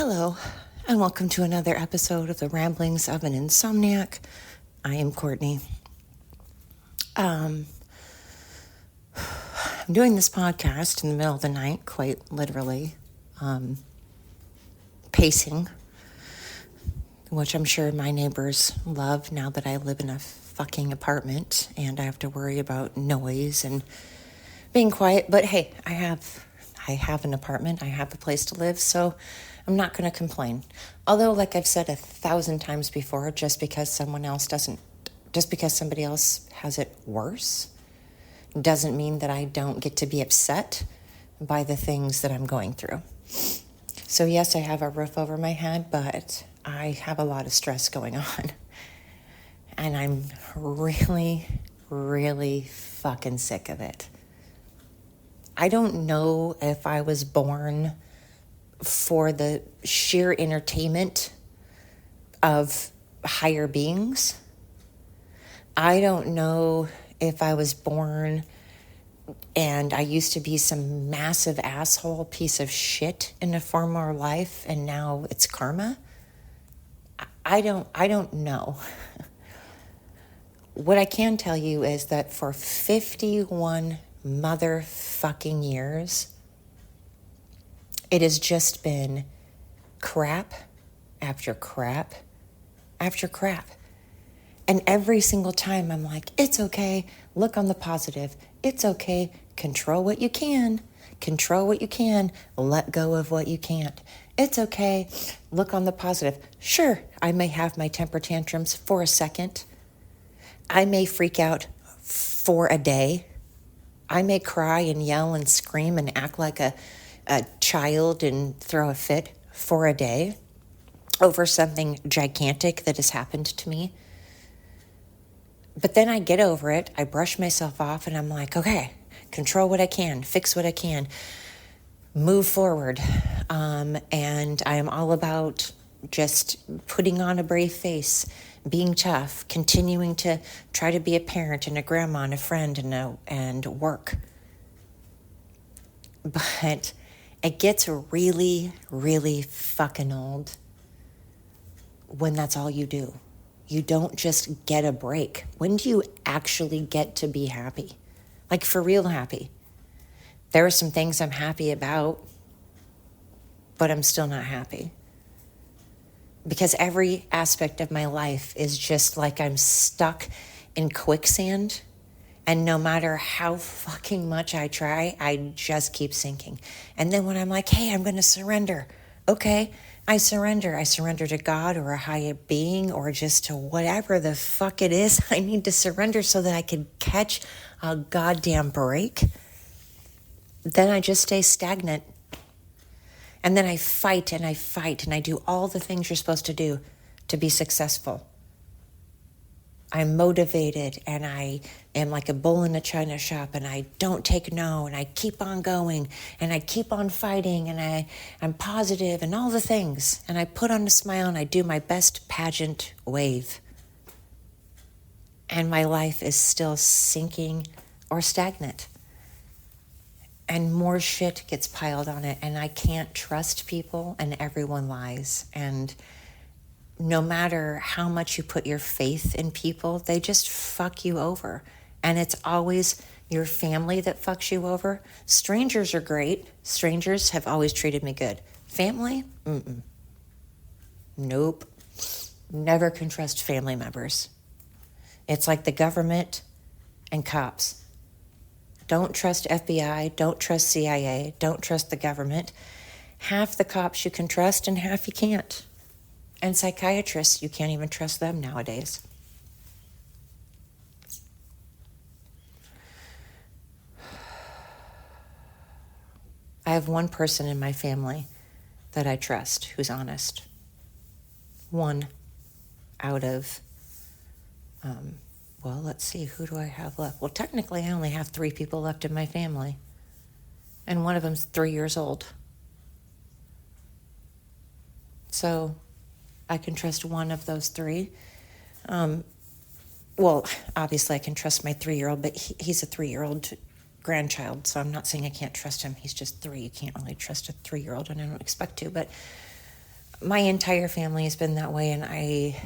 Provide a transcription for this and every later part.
Hello, and welcome to another episode of the Ramblings of an Insomniac. I am Courtney. I'm doing this podcast in the middle of the night, quite literally, pacing, which I'm sure my neighbors love now that I live in a fucking apartment and I have to worry about noise and being quiet. But hey, I have an apartment, I have a place to live, so I'm not going to complain. Although, like I've said 1,000 times before, just because somebody else has it worse, doesn't mean that I don't get to be upset by the things that I'm going through. So yes, I have a roof over my head, but I have a lot of stress going on. And I'm really, really fucking sick of it. I don't know if I was born for the sheer entertainment of higher beings. I don't know if I was born and I used to be some massive asshole piece of shit in a former life and now it's karma. I don't know. What I can tell you is that for 51 motherfucking years, it has just been crap after crap after crap. And every single time I'm like, it's okay, look on the positive. It's okay, control what you can. Control what you can, let go of what you can't. It's okay, look on the positive. Sure, I may have my temper tantrums for a second. I may freak out for a day. I may cry and yell and scream and act like a child and throw a fit for a day over something gigantic that has happened to me. But then I get over it, I brush myself off, and I'm like, okay, control what I can, fix what I can, move forward. And I am all about just putting on a brave face, being tough, continuing to try to be a parent and a grandma and a friend and work. But it gets really, really fucking old when that's all you do. You don't just get a break. When do you actually get to be happy? Like for real happy. There are some things I'm happy about, but I'm still not happy. Because every aspect of my life is just like I'm stuck in quicksand. And no matter how fucking much I try, I just keep sinking. And then when I'm like, hey, I'm going to surrender. Okay, I surrender. I surrender to God or a higher being or just to whatever the fuck it is I need to surrender so that I can catch a goddamn break. Then I just stay stagnant. And then I fight and I do all the things you're supposed to do to be successful. I'm motivated and I am like a bull in a china shop and I don't take no and I keep on going and I keep on fighting and I'm positive and all the things. And I put on a smile and I do my best pageant wave. And my life is still sinking or stagnant. And more shit gets piled on it and I can't trust people and everyone lies. And no matter how much you put your faith in people, they just fuck you over. And it's always your family that fucks you over. Strangers are great. Strangers have always treated me good. Family? Nope. Never can trust family members. It's like the government and cops. Don't trust FBI, don't trust CIA, don't trust the government. Half the cops you can trust and half you can't. And psychiatrists, you can't even trust them nowadays. I have one person in my family that I trust who's honest. One out of, let's see, who do I have left? Well, technically I only have 3 people left in my family. And one of them's 3 years old. So I can trust one of those 3. Obviously I can trust my 3-year-old, but he's a 3-year-old grandchild, so I'm not saying I can't trust him. He's just 3. You can't really trust a 3-year-old, and I don't expect to. But my entire family has been that way, and I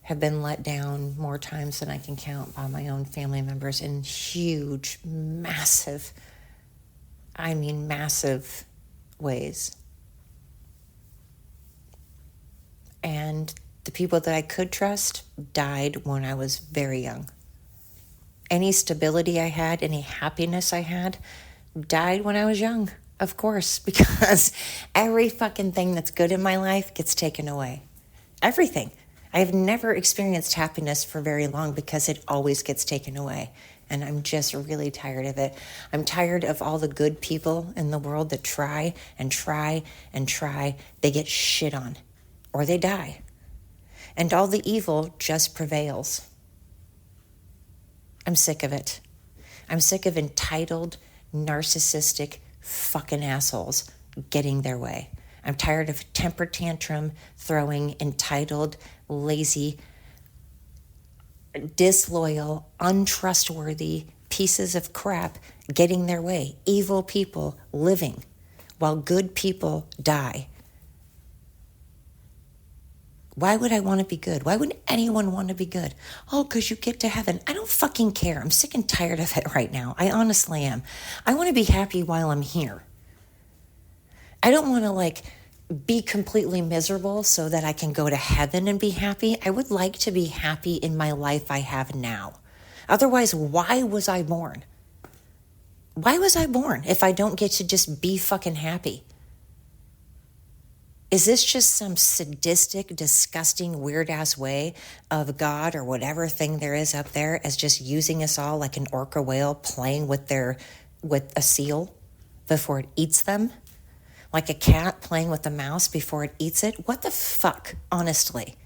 have been let down more times than I can count by my own family members in huge, massive, I mean massive ways. And the people that I could trust died when I was very young. Any stability I had, any happiness I had, died when I was young, of course, because every fucking thing that's good in my life gets taken away. Everything. I have never experienced happiness for very long because it always gets taken away. And I'm just really tired of it. I'm tired of all the good people in the world that try and try and try. They get shit on or they die. And all the evil just prevails. I'm sick of it. I'm sick of entitled, narcissistic fucking assholes getting their way. I'm tired of temper tantrum throwing, entitled, lazy, disloyal, untrustworthy pieces of crap getting their way. Evil people living while good people die. Why would I want to be good? Why would anyone want to be good? Oh, because you get to heaven. I don't fucking care. I'm sick and tired of it right now. I honestly am. I want to be happy while I'm here. I don't want to be completely miserable so that I can go to heaven and be happy. I would like to be happy in my life I have now. Otherwise, why was I born? Why was I born if I don't get to just be fucking happy? Is this just some sadistic, disgusting, weird-ass way of God or whatever thing there is up there as just using us all like an orca whale playing with a seal before it eats them? Like a cat playing with a mouse before it eats it? What the fuck, honestly?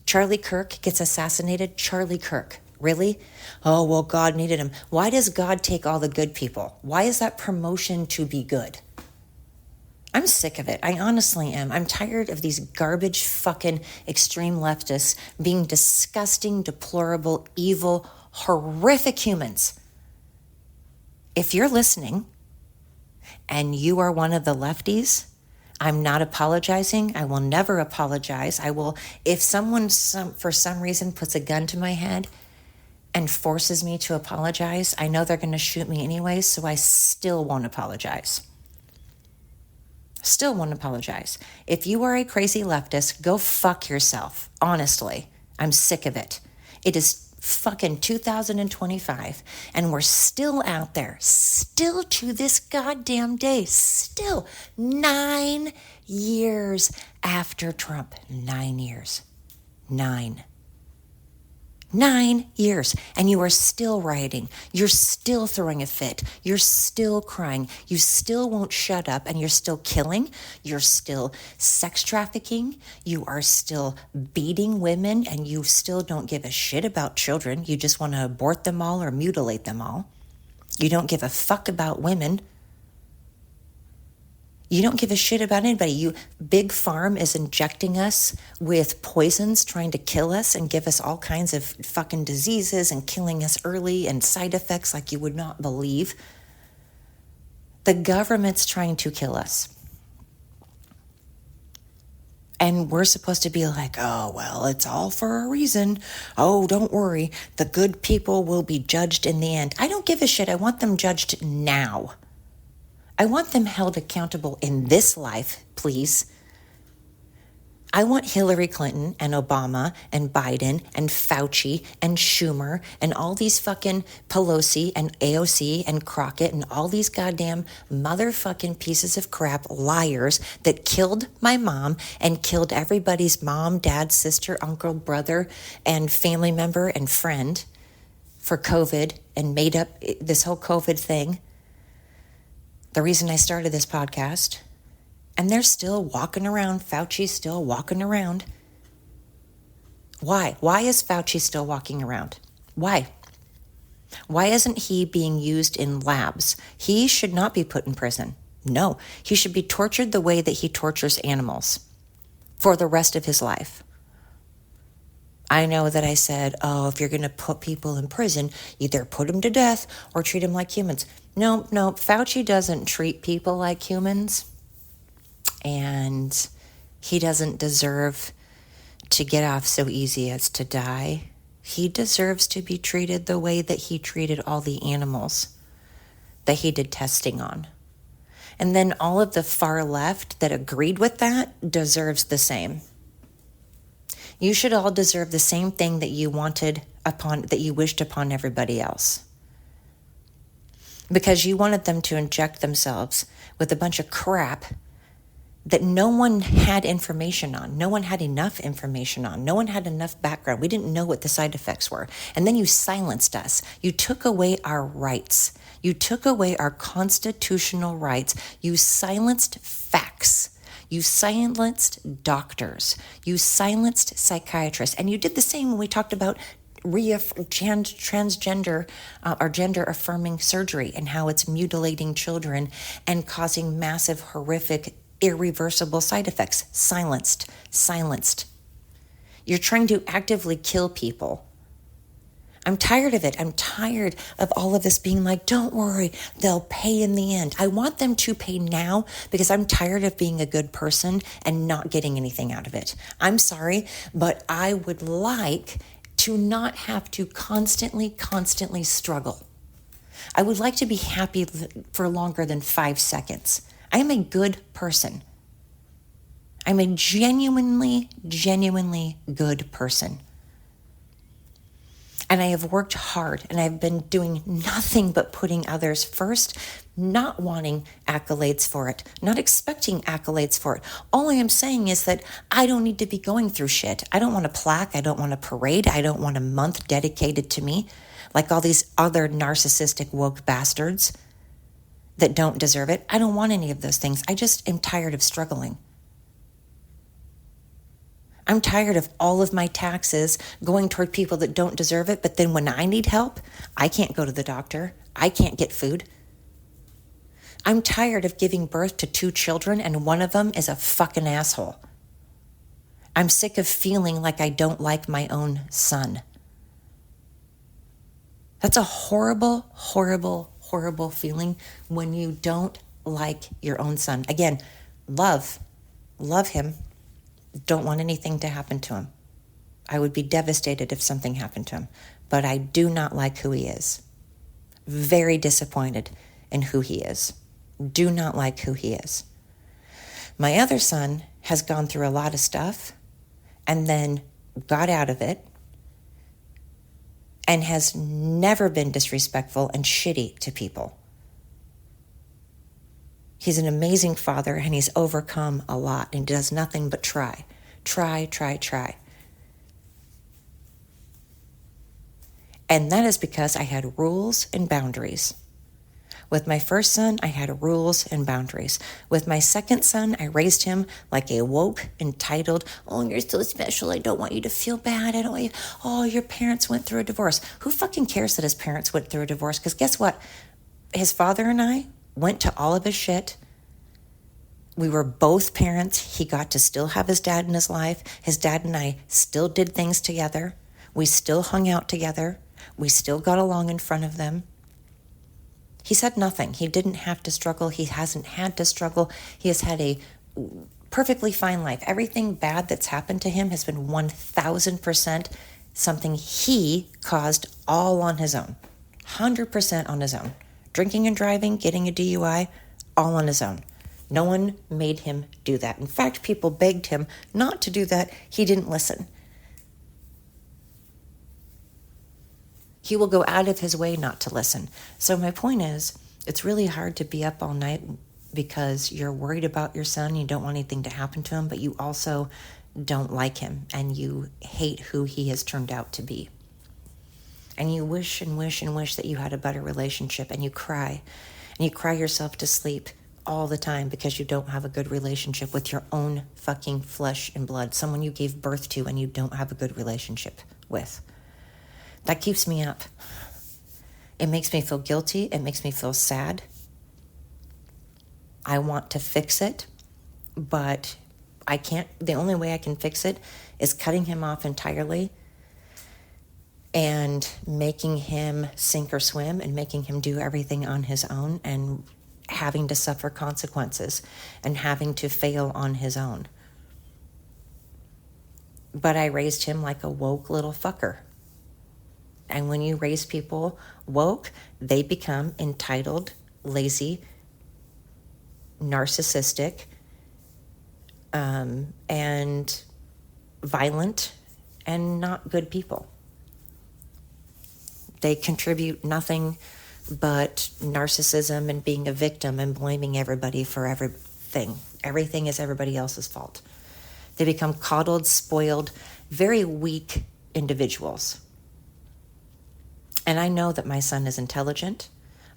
Charlie Kirk gets assassinated? Charlie Kirk. Really? Oh, well, God needed him. Why does God take all the good people? Why is that promotion to be good? I'm sick of it. I honestly am. I'm tired of these garbage fucking extreme leftists being disgusting, deplorable, evil, horrific humans. If you're listening and you are one of the lefties, I'm not apologizing. I will never apologize. If someone for some reason puts a gun to my head and forces me to apologize, I know they're going to shoot me anyway, so I still won't apologize. Still won't apologize. If you are a crazy leftist, go fuck yourself. Honestly, I'm sick of it. It is fucking 2025, and we're still out there, still to this goddamn day, still 9 years after Trump. 9 years. 9 years, and you are still rioting. You're still throwing a fit. You're still crying. You still won't shut up, and you're still killing. You're still sex trafficking. You are still beating women, and you still don't give a shit about children. You just want to abort them all or mutilate them all. You don't give a fuck about women. You don't give a shit about anybody. Big Farm is injecting us with poisons, trying to kill us and give us all kinds of fucking diseases and killing us early and side effects like you would not believe. The government's trying to kill us. And we're supposed to be like, oh, well, it's all for a reason. Oh, don't worry. The good people will be judged in the end. I don't give a shit. I want them judged now. I want them held accountable in this life, please. I want Hillary Clinton and Obama and Biden and Fauci and Schumer and all these fucking Pelosi and AOC and Crockett and all these goddamn motherfucking pieces of crap liars that killed my mom and killed everybody's mom, dad, sister, uncle, brother, and family member and friend for COVID and made up this whole COVID thing. The reason I started this podcast, and they're still walking around. Fauci's still walking around. Why? Why is Fauci still walking around? Why? Why isn't he being used in labs? He should not be put in prison. No, he should be tortured the way that he tortures animals for the rest of his life. I know that I said, oh, if you're going to put people in prison, either put them to death or treat them like humans. No, Fauci doesn't treat people like humans. and he doesn't deserve to get off so easy as to die. He deserves to be treated the way that he treated all the animals that he did testing on. And then all of the far left that agreed with that deserves the same. You should all deserve the same thing that you wished upon everybody else. Because you wanted them to inject themselves with a bunch of crap that no one had information on. No one had enough information on. No one had enough background. We didn't know what the side effects were. And then you silenced us. You took away our rights. You took away our constitutional rights. You silenced facts. You silenced doctors. You silenced psychiatrists. And you did the same when we talked about transgender or gender affirming surgery and how it's mutilating children and causing massive, horrific, irreversible side effects. Silenced. You're trying to actively kill people. I'm tired of it. I'm tired of all of this being like, don't worry, they'll pay in the end. I want them to pay now because I'm tired of being a good person and not getting anything out of it. I'm sorry, but I would like to not have to constantly struggle. I would like to be happy for longer than 5 seconds. I am a good person. I'm a genuinely good person. And I have worked hard, and I've been doing nothing but putting others first, not wanting accolades for it, not expecting accolades for it. All I am saying is that I don't need to be going through shit. I don't want a plaque. I don't want a parade. I don't want a month dedicated to me like all these other narcissistic woke bastards that don't deserve it. I don't want any of those things. I just am tired of struggling. I'm tired of all of my taxes going toward people that don't deserve it, but then when I need help, I can't go to the doctor. I can't get food. I'm tired of giving birth to 2 children and one of them is a fucking asshole. I'm sick of feeling like I don't like my own son. That's a horrible feeling when you don't like your own son. Again, love him. Don't want anything to happen to him. I would be devastated if something happened to him, but I do not like who he is. Very disappointed in who he is. Do not like who he is. My other son has gone through a lot of stuff and then got out of it and has never been disrespectful and shitty to people. He's an amazing father and he's overcome a lot and does nothing but try. And that is because I had rules and boundaries. With my first son, I had rules and boundaries. With my second son, I raised him like a woke, entitled, oh, you're so special, I don't want you to feel bad, I don't want you, oh, your parents went through a divorce. Who fucking cares that his parents went through a divorce? Because guess what? His father and I went to all of his shit. We were both parents. He got to still have his dad in his life. His dad and I still did things together. We still hung out together. We still got along in front of them. He said nothing. He didn't have to struggle. He hasn't had to struggle. He has had a perfectly fine life. Everything bad that's happened to him has been 1,000% something he caused all on his own. 100% on his own. Drinking and driving, getting a DUI, all on his own. No one made him do that. In fact, people begged him not to do that. He didn't listen. He will go out of his way not to listen. So my point is, it's really hard to be up all night because you're worried about your son. You don't want anything to happen to him, but you also don't like him and you hate who he has turned out to be. And you wish that you had a better relationship, and you cry yourself to sleep all the time because you don't have a good relationship with your own fucking flesh and blood, someone you gave birth to and you don't have a good relationship with. That keeps me up. It makes me feel guilty. It makes me feel sad. I want to fix it, but I can't. The only way I can fix it is cutting him off entirely and making him sink or swim and making him do everything on his own and having to suffer consequences and having to fail on his own. But I raised him like a woke little fucker. And when you raise people woke, they become entitled, lazy, narcissistic, and violent, and not good people. They contribute nothing but narcissism and being a victim and blaming everybody for everything. Everything is everybody else's fault. They become coddled, spoiled, very weak individuals. And I know that my son is intelligent.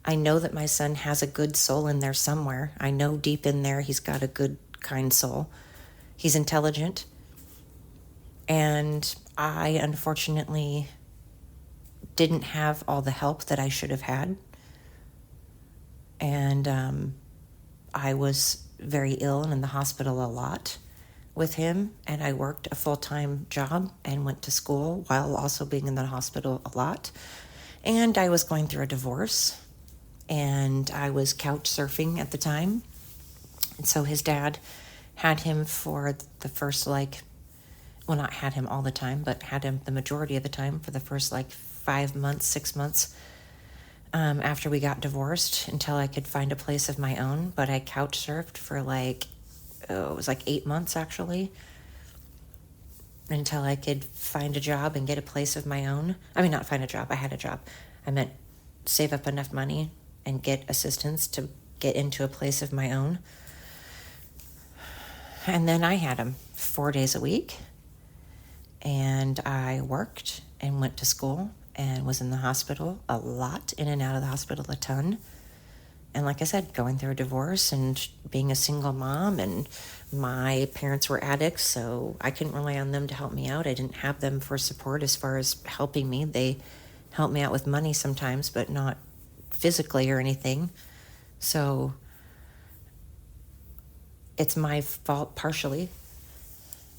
I know that my son has a good soul in there somewhere. I know deep in there he's got a good, kind soul. He's intelligent. And I, unfortunately, didn't have all the help that I should have had. And I was very ill and in the hospital a lot with him. And I worked a full-time job and went to school while also being in the hospital a lot. And I was going through a divorce. And I was couch surfing at the time. And so his dad had him for the first, not had him all the time, but had him the majority of the time for the first 5 months, 6 months after we got divorced until I could find a place of my own. But I couch surfed for it was 8 months actually, until I could find a job and get a place of my own. I mean, not find a job, I had a job. I meant save up enough money and get assistance to get into a place of my own. And then I had him 4 days a week. And I worked and went to school and was in the hospital a lot, in and out of the hospital a ton. And like I said, going through a divorce and being a single mom, and my parents were addicts, so I couldn't rely on them to help me out. I didn't have them for support as far as helping me. They helped me out with money sometimes, but not physically or anything. So it's my fault partially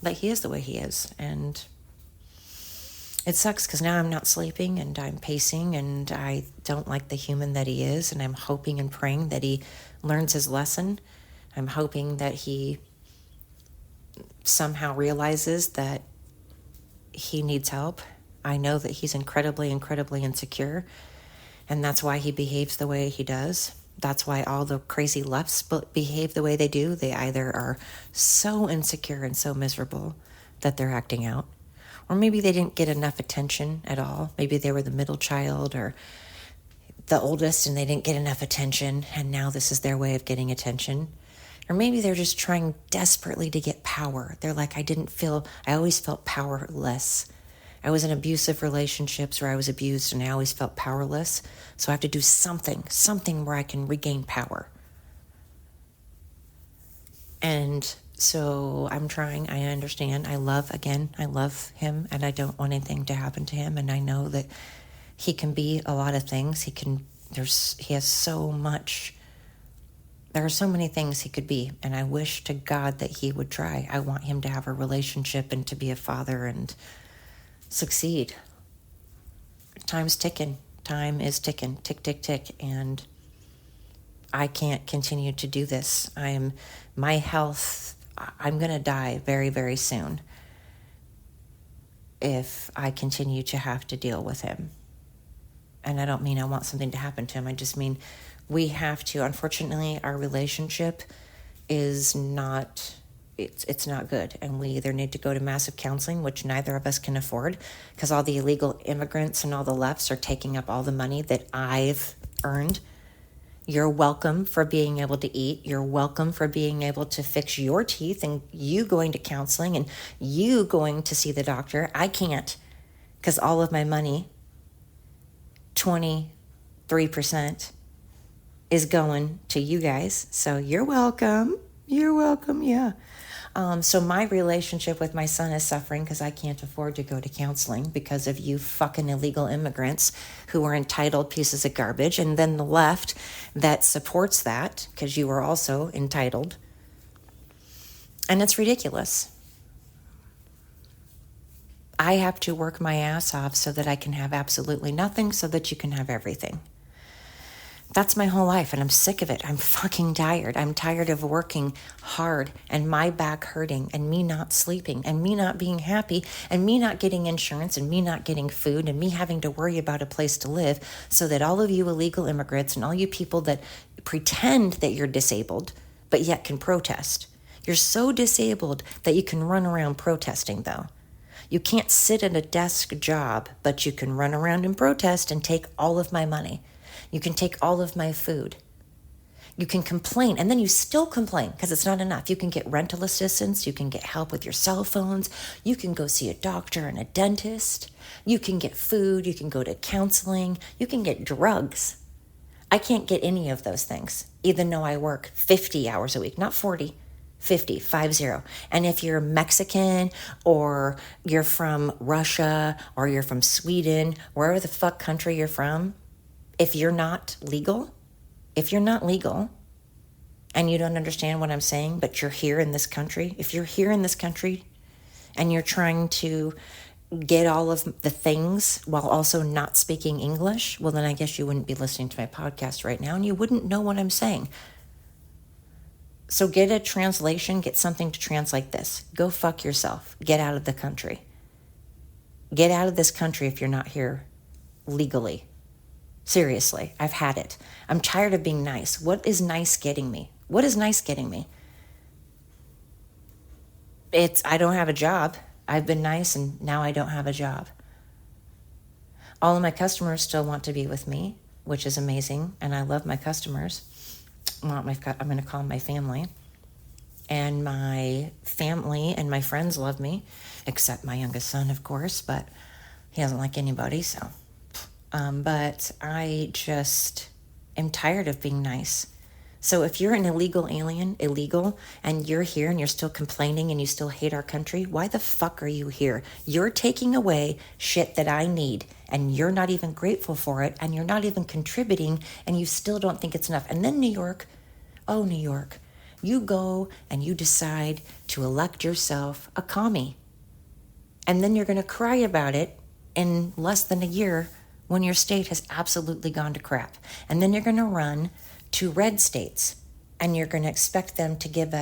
that he is the way he is. And it sucks because now I'm not sleeping and I'm pacing and I don't like the human that he is, and I'm hoping and praying that he learns his lesson. I'm hoping that he somehow realizes that he needs help. I know that he's incredibly, incredibly insecure, and that's why he behaves the way he does. That's why all the crazy lefts behave the way they do. They either are so insecure and so miserable that they're acting out, or maybe they didn't get enough attention at all. Maybe they were the middle child or the oldest and they didn't get enough attention, and now this is their way of getting attention. Or maybe they're just trying desperately to get power. They're like, I always felt powerless. I was in abusive relationships where I was abused and I always felt powerless. So I have to do something where I can regain power. And so I'm trying. I understand. I love him, and I don't want anything to happen to him. And I know that he can be a lot of things. He has so much. There are so many things he could be, and I wish to God that he would try. I want him to have a relationship and to be a father and succeed. Time's ticking. Time is ticking. Tick, tick, tick. And I can't continue to do this. My health, I'm going to die very, very soon if I continue to have to deal with him. And I don't mean I want something to happen to him. I just mean we have to. Unfortunately, our relationship is not, it's not good. And we either need to go to massive counseling, which neither of us can afford, because all the illegal immigrants and all the lefts are taking up all the money that I've earned. You're welcome for being able to eat. You're welcome for being able to fix your teeth and you going to counseling and you going to see the doctor. I can't, because all of my money, 23%, is going to you guys. So you're welcome. You're welcome, yeah. So my relationship with my son is suffering because I can't afford to go to counseling because of you fucking illegal immigrants who are entitled pieces of garbage, and then the left that supports that because you are also entitled. And it's ridiculous. I have to work my ass off so that I can have absolutely nothing so that you can have everything. That's my whole life, and I'm sick of it. I'm fucking tired. I'm tired of working hard and my back hurting and me not sleeping and me not being happy and me not getting insurance and me not getting food and me having to worry about a place to live, so that all of you illegal immigrants and all you people that pretend that you're disabled but yet can protest. You're so disabled that you can run around protesting, though. You can't sit at a desk job, but you can run around and protest and take all of my money. You can take all of my food. You can complain, and then you still complain because it's not enough. You can get rental assistance. You can get help with your cell phones. You can go see a doctor and a dentist. You can get food. You can go to counseling. You can get drugs. I can't get any of those things, even though I work 50 hours a week, not 40, 50, 50. And if you're Mexican or you're from Russia or you're from Sweden, wherever the fuck country you're from, if you're not legal and you don't understand what I'm saying, but you're here in this country, if you're here in this country and you're trying to get all of the things while also not speaking English, well, then I guess you wouldn't be listening to my podcast right now and you wouldn't know what I'm saying. So get a translation, get something to translate this. Go fuck yourself. Get out of the country. Get out of this country if you're not here legally. Seriously, I've had it. I'm tired of being nice. What is nice getting me? What is nice getting me? I don't have a job. I've been nice and now I don't have a job. All of my customers still want to be with me, which is amazing. And I love my customers. Well, I'm going to call them my family. And my family and my friends love me, except my youngest son, of course, but he doesn't like anybody, so. But I just am tired of being nice. So if you're an illegal alien, and you're here and you're still complaining and you still hate our country, why the fuck are you here? You're taking away shit that I need, and you're not even grateful for it, and you're not even contributing, and you still don't think it's enough. And then New York, you go and you decide to elect yourself a commie. And then you're going to cry about it in less than a year when your state has absolutely gone to crap. And then you're going to run to red states and you're going to expect them to give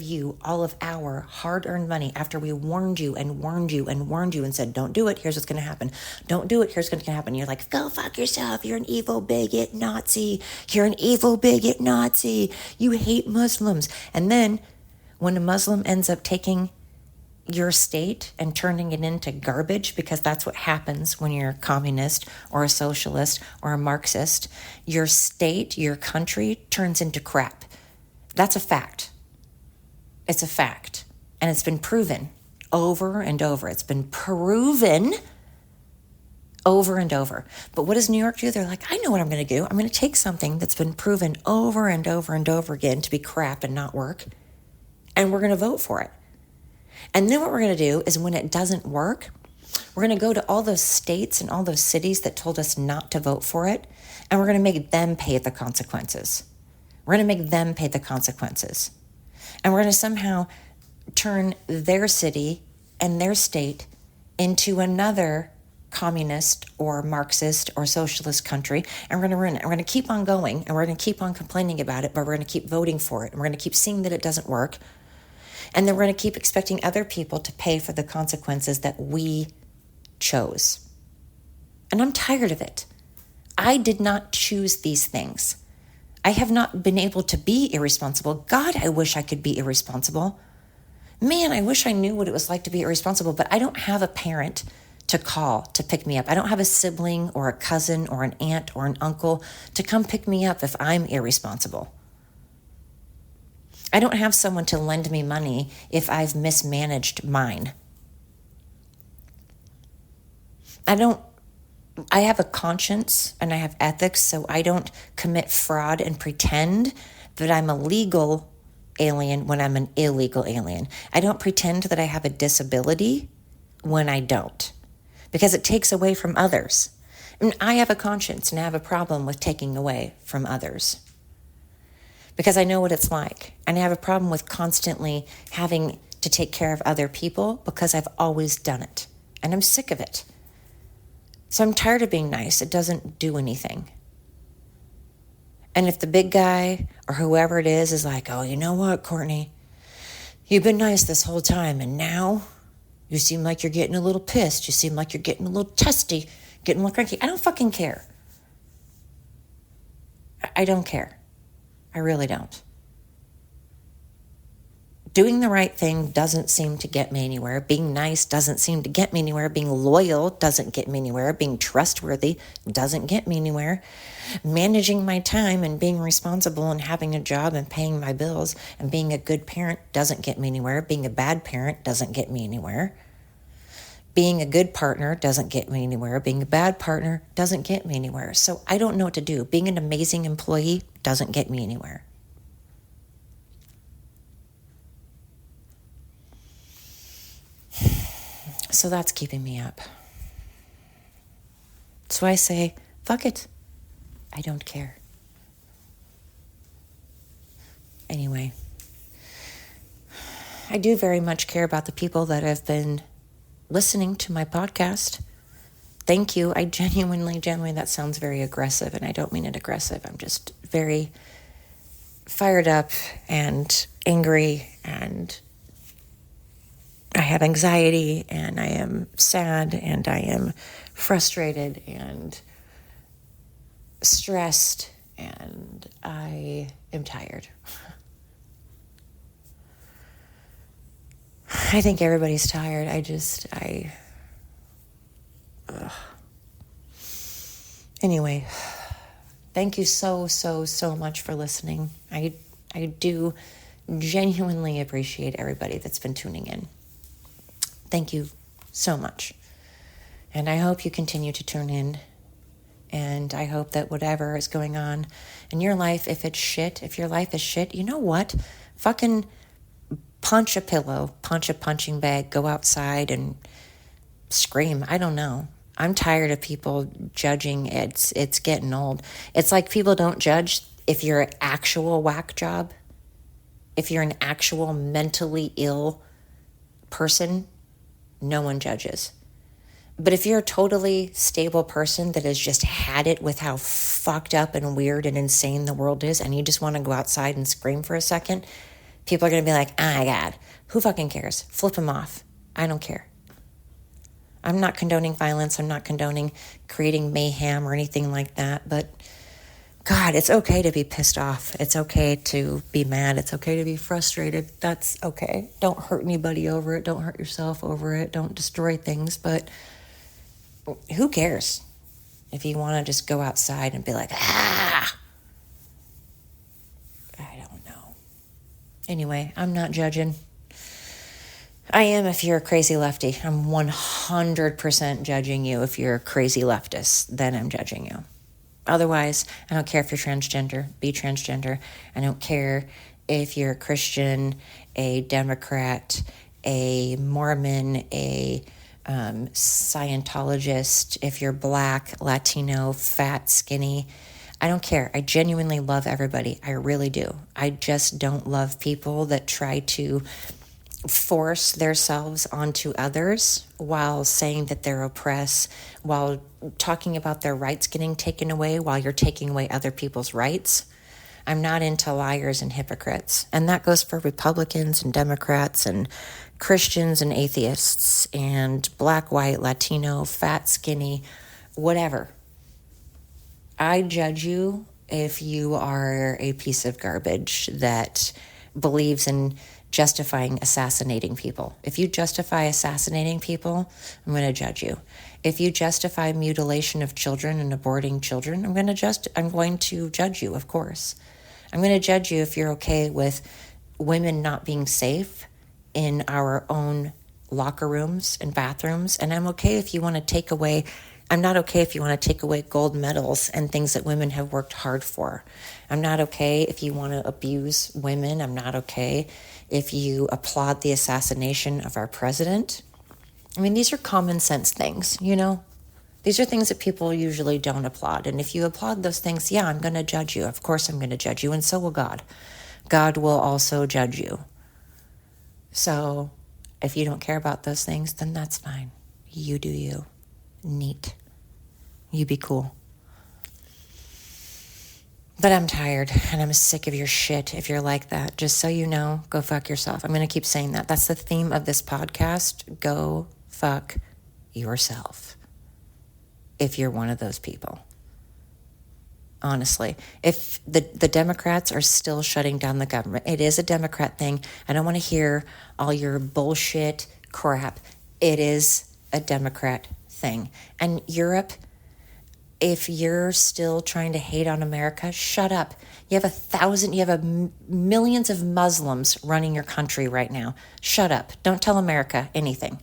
you all of our hard-earned money after we warned you and said, don't do it, here's what's going to happen. Don't do it, here's what's going to happen. You're like, go fuck yourself, you're an evil bigot Nazi. You're an evil bigot Nazi. You hate Muslims. And then when a Muslim ends up taking your state and turning it into garbage, because that's what happens when you're a communist or a socialist or a Marxist, your state, your country turns into crap. That's a fact. It's a fact. And it's been proven over and over. It's been proven over and over. But what does New York do? They're like, I know what I'm going to do. I'm going to take something that's been proven over and over and over again to be crap and not work, and we're going to vote for it. And then what we're going to do is when it doesn't work, we're going to go to all those states and all those cities that told us not to vote for it, and we're going to make them pay the consequences. We're going to make them pay the consequences. And we're going to somehow turn their city and their state into another communist or Marxist or socialist country, and we're going to ruin it. We're going to keep on going, and we're going to keep on complaining about it, but we're going to keep voting for it, and we're going to keep seeing that it doesn't work. And then we're going to keep expecting other people to pay for the consequences that we chose. And I'm tired of it. I did not choose these things. I have not been able to be irresponsible. God, I wish I could be irresponsible. Man, I wish I knew what it was like to be irresponsible, but I don't have a parent to call to pick me up. I don't have a sibling or a cousin or an aunt or an uncle to come pick me up if I'm irresponsible. I don't have someone to lend me money if I've mismanaged mine. I have a conscience and I have ethics, so I don't commit fraud and pretend that I'm a legal alien when I'm an illegal alien. I don't pretend that I have a disability when I don't, because it takes away from others. And I have a conscience and I have a problem with taking away from others, because I know what it's like. And I have a problem with constantly having to take care of other people because I've always done it. And I'm sick of it. So I'm tired of being nice. It doesn't do anything. And if the big guy or whoever it is like, oh, you know what, Courtney, you've been nice this whole time, and now you seem like you're getting a little pissed. You seem like you're getting a little testy, getting a little cranky. I don't fucking care. I don't care. I really don't. Doing the right thing doesn't seem to get me anywhere. Being nice doesn't seem to get me anywhere. Being loyal doesn't get me anywhere. Being trustworthy doesn't get me anywhere. Managing my time and being responsible and having a job and paying my bills and being a good parent doesn't get me anywhere. Being a bad parent doesn't get me anywhere. Being a good partner doesn't get me anywhere. Being a bad partner doesn't get me anywhere. So I don't know what to do. Being an amazing employee doesn't get me anywhere. So that's keeping me up. So I say, fuck it. I don't care. Anyway, I do very much care about the people that have been listening to my podcast. Thank you. I genuinely, that sounds very aggressive, and I don't mean it aggressive. I'm just very fired up and angry, and I have anxiety, and I am sad, and I am frustrated and stressed, and I am tired. I think everybody's tired. Anyway, thank you so much for listening. I do genuinely appreciate everybody that's been tuning in. Thank you so much. And I hope you continue to tune in. And I hope that whatever is going on in your life, if your life is shit, you know what? Fucking punch a pillow, punch a punching bag, go outside and scream. I don't know. I'm tired of people judging. It's getting old. It's like people don't judge if you're an actual whack job, if you're an actual mentally ill person. No one judges. But if you're a totally stable person that has just had it with how fucked up and weird and insane the world is, and you just want to go outside and scream for a second, people are going to be like, oh my God, who fucking cares? Flip them off. I don't care. I'm not condoning violence. I'm not condoning creating mayhem or anything like that. But God, it's okay to be pissed off. It's okay to be mad. It's okay to be frustrated. That's okay. Don't hurt anybody over it. Don't hurt yourself over it. Don't destroy things. But who cares if you want to just go outside and be like, I don't know. Anyway, I'm not judging. I am if you're a crazy lefty. I'm 100% judging you if you're a crazy leftist. Then I'm judging you. Otherwise, I don't care if you're transgender. Be transgender. I don't care if you're a Christian, a Democrat, a Mormon, a Scientologist, if you're black, Latino, fat, skinny. I don't care. I genuinely love everybody. I really do. I just don't love people that try to force themselves onto others while saying that they're oppressed, while talking about their rights getting taken away while you're taking away other people's rights. I'm not into liars and hypocrites. And that goes for Republicans and Democrats and Christians and atheists and black, white, Latino, fat, skinny, whatever. I judge you if you are a piece of garbage that believes in justifying assassinating people. If you justify assassinating people, I'm going to judge you. If you justify mutilation of children and aborting children, I'm going to judge you, of course. I'm going to judge you if you're okay with women not being safe in our own locker rooms and bathrooms. And I'm not okay if you want to take away gold medals and things that women have worked hard for. I'm not okay if you want to abuse women. I'm not okay if you applaud the assassination of our president. I mean, these are common sense things, you know? These are things that people usually don't applaud. And if you applaud those things, yeah, I'm going to judge you. Of course I'm going to judge you, and so will God. God will also judge you. So if you don't care about those things, then that's fine. You do you. Neat. You be cool. But I'm tired and I'm sick of your shit if you're like that. Just so you know, go fuck yourself. I'm going to keep saying that. That's the theme of this podcast. Go fuck yourself if you're one of those people. Honestly, if the Democrats are still shutting down the government, it is a Democrat thing. I don't want to hear all your bullshit crap. It is a Democrat thing. And Europe, if you're still trying to hate on America, shut up. You have millions of Muslims running your country right now. Shut up. Don't tell America anything.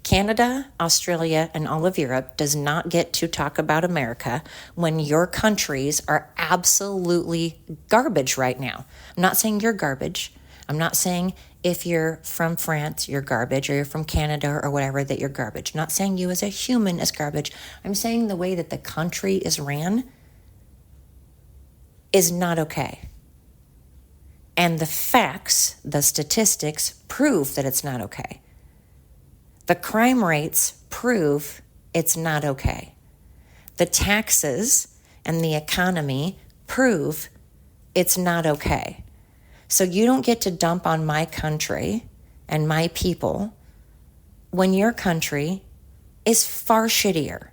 Canada, Australia, and all of Europe does not get to talk about America when your countries are absolutely garbage right now. I'm not saying you're garbage. I'm not saying if you're from France, you're garbage, or you're from Canada or whatever, that you're garbage. I'm not saying you as a human is garbage. I'm saying the way that the country is ran is not okay. And the facts, the statistics prove that it's not okay. The crime rates prove it's not okay. The taxes and the economy prove it's not okay. So you don't get to dump on my country and my people when your country is far shittier.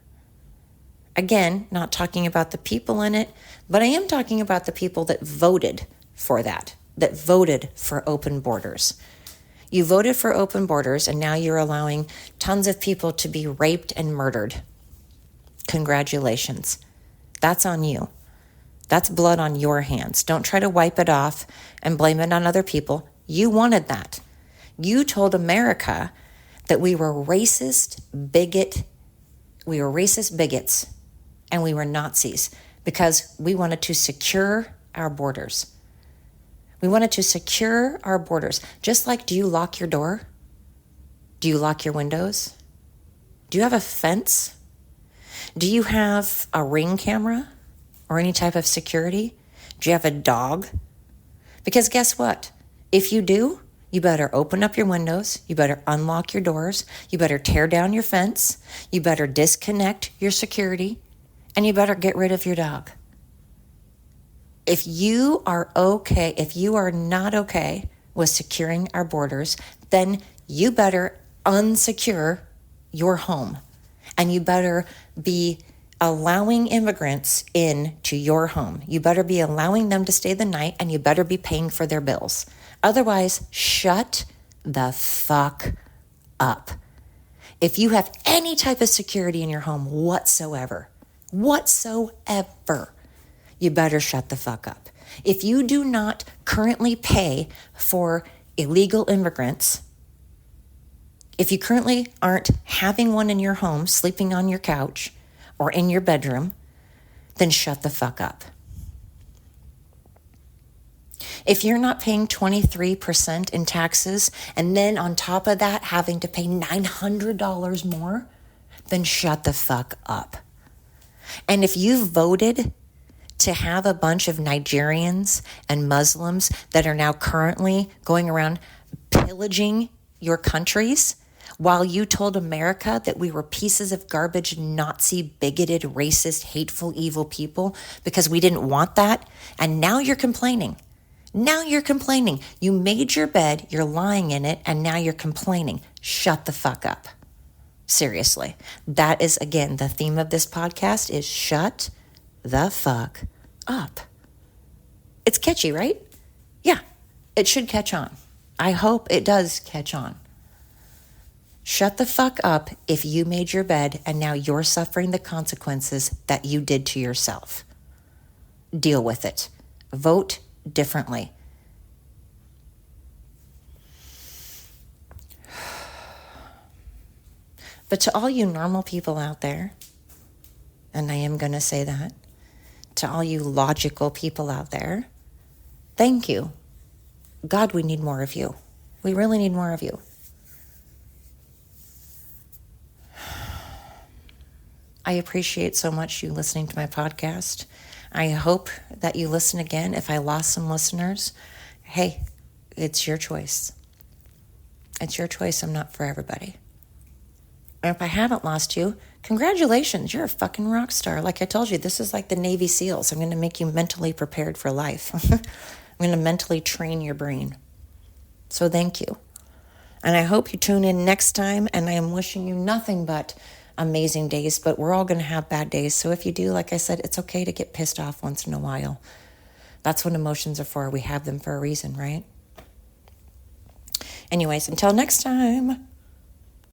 Again, not talking about the people in it, but I am talking about the people that voted for that voted for open borders. You voted for open borders, and now you're allowing tons of people to be raped and murdered. Congratulations. That's on you. That's blood on your hands. Don't try to wipe it off and blame it on other people. You wanted that. You told America that we were racist bigots, and we were Nazis because we wanted to secure our borders. We wanted to secure our borders. Just like, do you lock your door? Do you lock your windows? Do you have a fence? Do you have a Ring camera or any type of security? Do you have a dog? Because guess what? If you do, you better open up your windows. You better unlock your doors. You better tear down your fence. You better disconnect your security. And you better get rid of your dog. If you are not okay with securing our borders, then you better unsecure your home. And you better be allowing immigrants into your home. You better be allowing them to stay the night, and you better be paying for their bills. Otherwise, shut the fuck up. If you have any type of security in your home whatsoever, you better shut the fuck up. If you do not currently pay for illegal immigrants, if you currently aren't having one in your home, sleeping on your couch or in your bedroom, then shut the fuck up. If you're not paying 23% in taxes and then on top of that having to pay $900 more, then shut the fuck up. And if you voted to have a bunch of Nigerians and Muslims that are now currently going around pillaging your countries while you told America that we were pieces of garbage, Nazi, bigoted, racist, hateful, evil people because we didn't want that, and now you're complaining. You made your bed, you're lying in it, and now you're complaining. Shut the fuck up. Seriously. That is, again, the theme of this podcast is shut the fuck up. It's catchy, right? Yeah, it should catch on. I hope it does catch on. Shut the fuck up if you made your bed and now you're suffering the consequences that you did to yourself. Deal with it. Vote differently. But to all you normal people out there, and I am going to say that, to all you logical people out there, thank you. God, we need more of you. We really need more of you. I appreciate so much you listening to my podcast. I hope that you listen again. If I lost some listeners, hey, it's your choice. It's your choice. I'm not for everybody. And if I haven't lost you, Congratulations, you're a fucking rock star. Like I told you, this is like the Navy SEALs. I'm going to make you mentally prepared for life. I'm going to mentally train your brain. So thank you. And I hope you tune in next time, and I am wishing you nothing but amazing days, but we're all going to have bad days. So if you do, like I said, it's okay to get pissed off once in a while. That's what emotions are for. We have them for a reason, right? Anyways, until next time.